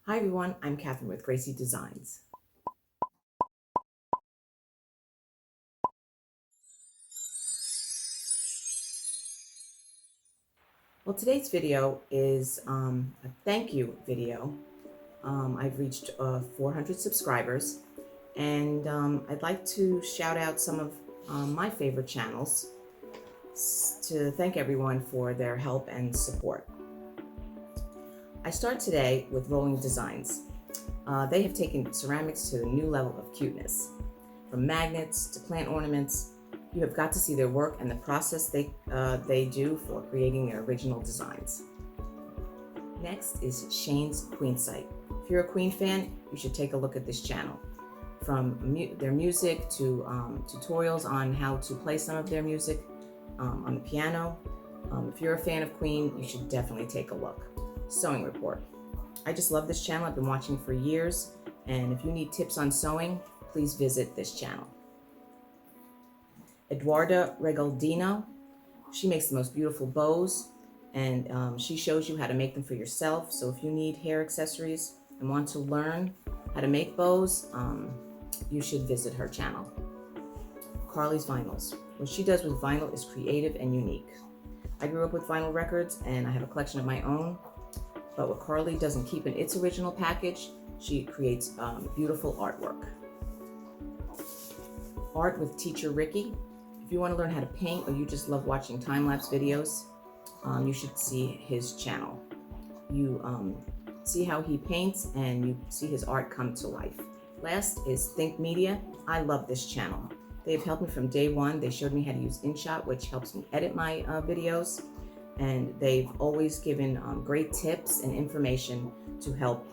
Hi everyone, I'm Catherine with GraCee Designs. Well, today's video is a thank you video. I've reached 400 subscribers, and I'd like to shout out some of my favorite channels to thank everyone for their help and support. I start today with Rolling Designs. They have taken ceramics to a new level of cuteness. From magnets to plant ornaments, you have got to see their work and the process they do for creating their original designs. Next is Shane's Queen Site. If you're a Queen fan, you should take a look at this channel. From their music to tutorials on how to play some of their music on the piano. If you're a fan of Queen, you should definitely take a look. Sewing Report. I just love this channel. I've been watching for years, and if you need tips on sewing, please visit this channel. Eduarda Regaldino, she makes the most beautiful bows, and she shows you how to make them for yourself. So if you need hair accessories and want to learn how to make bows, you should visit her channel. Carlys Vinyls. What she does with vinyl is creative and unique. I grew up with vinyl records, and I have a collection of my own, but what Carly doesn't keep in its original package, she creates beautiful artwork. Art with Teacher Ricky. If you want to learn how to paint, or you just love watching time-lapse videos, you should see his channel. You see how he paints, and you see his art come to life. Last is Think Media. I love this channel. They've helped me from day one. They showed me how to use Inshot, which helps me edit my videos, and they've always given great tips and information to help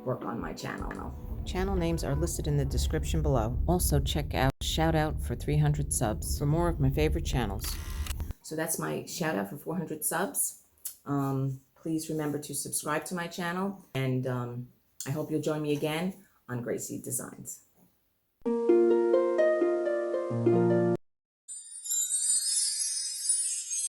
work on my channel. Channel names are listed in the description below. Also check out Shout Out for 300 subs for more of my favorite channels. So that's my shout out for 400 subs. Please remember to subscribe to my channel, and I hope you'll join me again on GraCee Designs.